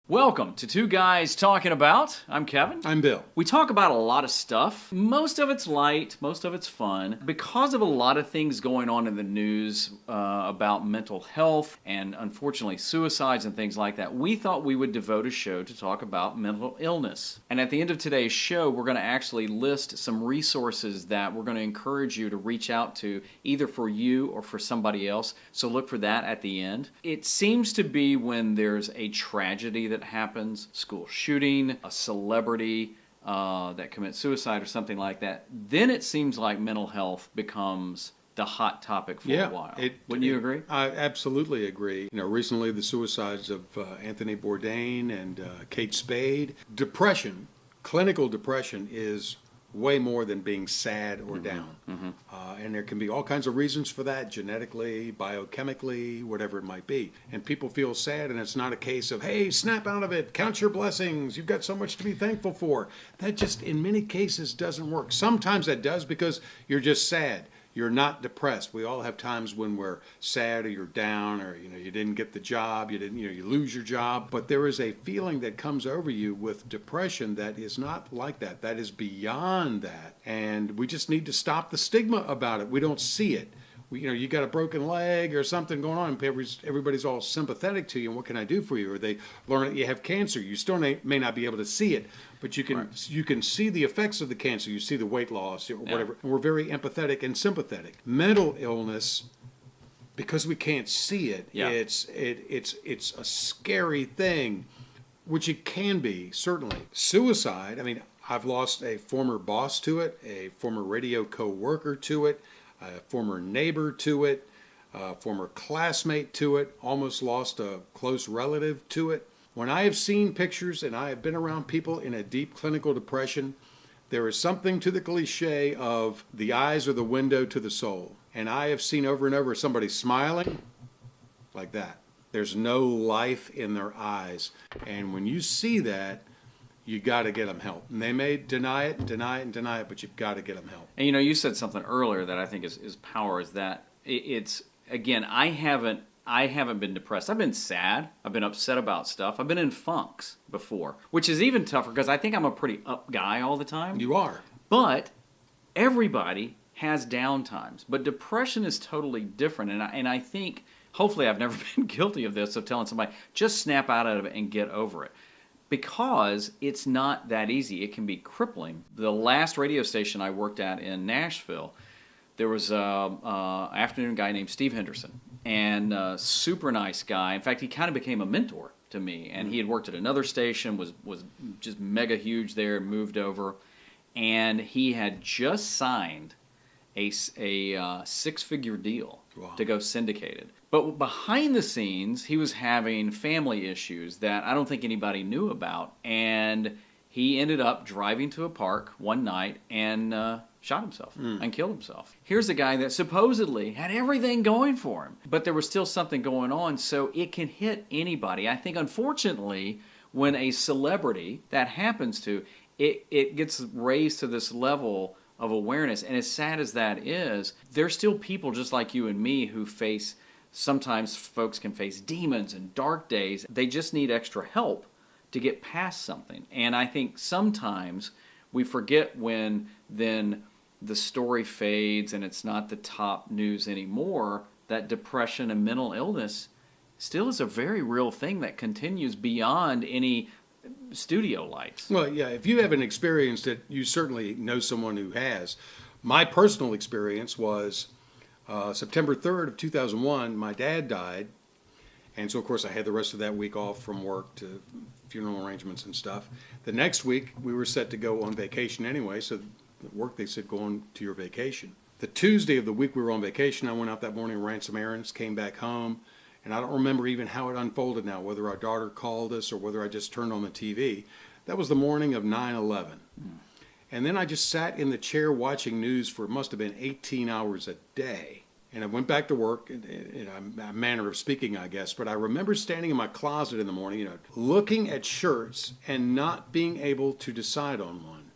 Welcome to Two Guys Talking About. I'm Kevin. I'm Bill. We talk about a lot of stuff. Most of it's light, most of it's fun. Because of a lot of things going on in the news about mental health and unfortunately suicides and things like that, we thought we would devote a show to talk about mental illness. And at the end of today's show, we're going to actually list some resources that we're going to encourage you to reach out to, either for you or for somebody else. So look for that at the end. It seems to be when there's a tragedy that happens, school shooting, a celebrity that commits suicide or something like that, then it seems like mental health becomes the hot topic for a while. Wouldn't you agree? I absolutely agree. Recently the suicides of Anthony Bourdain and Kate Spade. Depression, clinical depression, is way more than being sad or down. And there can be all kinds of reasons for that, genetically, biochemically, whatever it might be. And people feel sad, and it's not a case of, hey, snap out of it, count your blessings, you've got so much to be thankful for. That just, in many cases, doesn't work. Sometimes that does because you're just sad. You're not depressed. We all have times when we're sad or you're down or you didn't get the job, you lose your job. But there is a feeling that comes over you with depression that is not like that. That is beyond that. And we just need to stop the stigma about it. We don't see it. You got a broken leg or something going on, and everybody's all sympathetic to you, and what can I do for you? Or they learn that you have cancer. You still may not be able to see it, but you can see the effects of the cancer. You see the weight loss or whatever. And we're very empathetic and sympathetic. Mental illness, because we can't see it, it's a scary thing, which it can be, certainly. Suicide, I've lost a former boss to it, a former radio co-worker to it, a former neighbor to it, a former classmate to it, almost lost a close relative to it. When I have seen pictures and I have been around people in a deep clinical depression, there is something to the cliche of the eyes are the window to the soul. And I have seen over and over somebody smiling like that. There's no life in their eyes. And when you see that, you got to get them help. And they may deny it, but you've got to get them help. And you said something earlier that I think is power, is that it's, again, I haven't been depressed. I've been sad. I've been upset about stuff. I've been in funks before, which is even tougher because I think I'm a pretty up guy all the time. You are. But everybody has down times. But depression is totally different. And I think, hopefully I've never been guilty of this, of telling somebody, just snap out of it and get over it. Because it's not that easy. It can be crippling. The last radio station I worked at in Nashville, there was an afternoon guy named Steve Henderson, and a super nice guy. In fact, he kind of became a mentor to me, and he had worked at another station, was just mega huge there, moved over, and he had just signed a six-figure deal to go syndicated. But behind the scenes, he was having family issues that I don't think anybody knew about. And he ended up driving to a park one night and shot himself and killed himself. Here's a guy that supposedly had everything going for him, but there was still something going on, so it can hit anybody. I think, unfortunately, when a celebrity that happens to, it gets raised to this level of awareness. And as sad as that is, there's still people just like you and me who face, sometimes folks can face demons and dark days. They just need extra help to get past something. And I think sometimes we forget when then the story fades and it's not the top news anymore, that depression and mental illness still is a very real thing that continues beyond any studio lights. Well, yeah, if you haven't experienced it, you certainly know someone who has. My personal experience was September 3rd of 2001, my dad died. And so, of course, I had the rest of that week off from work to funeral arrangements and stuff. The next week, we were set to go on vacation anyway. So at work, they said, go on to your vacation. The Tuesday of the week we were on vacation, I went out that morning, ran some errands, came back home. And I don't remember even how it unfolded now, whether our daughter called us or whether I just turned on the TV. That was the morning of 9/11. And then I just sat in the chair watching news for, it must have been 18 hours a day. And I went back to work in a manner of speaking, I guess. But I remember standing in my closet in the morning, looking at shirts and not being able to decide on one.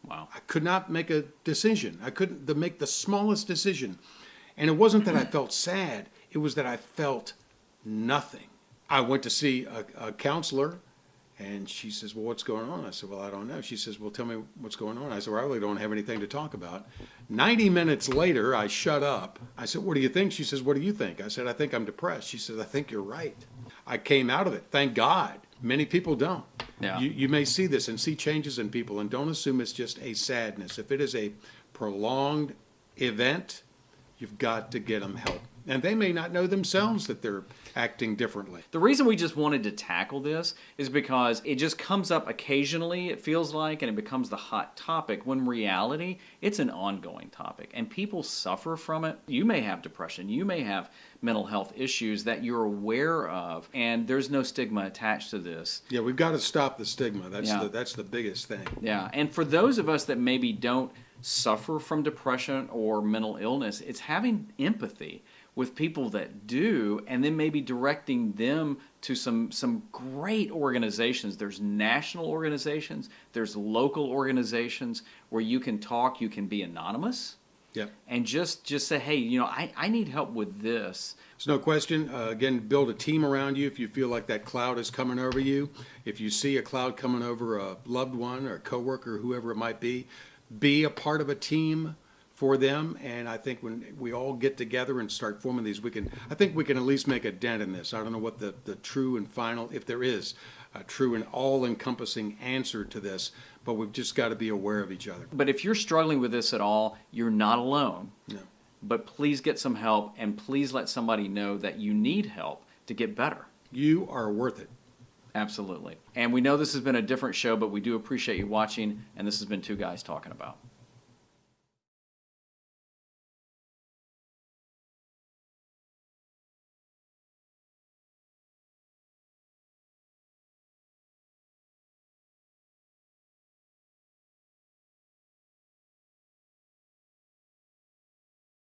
Wow. I could not make a decision. I couldn't make the smallest decision. And it wasn't that I felt sad. It was that I felt nothing. I went to see a counselor, and she says, well, what's going on? I said, well, I don't know. She says, well, tell me what's going on. I said, well, I really don't have anything to talk about. 90 minutes later, I shut up. I said, what do you think? She says, what do you think? I said, I think I'm depressed. She says, I think you're right. I came out of it. Thank God. Many people don't. Yeah. You may see this and see changes in people, and don't assume it's just a sadness. If it is a prolonged event, you've got to get them help. And they may not know themselves that they're acting differently. The reason we just wanted to tackle this is because it just comes up occasionally, it feels like, and it becomes the hot topic, when in reality, it's an ongoing topic. And people suffer from it. You may have depression. You may have mental health issues that you're aware of, and there's no stigma attached to this. Yeah, we've got to stop the stigma. That's the biggest thing. Yeah, and for those of us that maybe don't suffer from depression or mental illness, it's having empathy with people that do, and then maybe directing them to some great organizations. There's national organizations, there's local organizations where you can talk, you can be anonymous. Yep. And just say, hey, I need help with this. There's no question. Again, build a team around you if you feel like that cloud is coming over you. If you see a cloud coming over a loved one or a coworker, whoever it might be a part of a team for them. And I think when we all get together and start forming these, I think we can at least make a dent in this. I don't know what the true and final, if there is a true and all-encompassing answer to this, but we've just got to be aware of each other. But if you're struggling with this at all, you're not alone. No. But please get some help, and please let somebody know that you need help to get better. You are worth it. Absolutely. And we know this has been a different show, but we do appreciate you watching, and this has been Two Guys Talking About.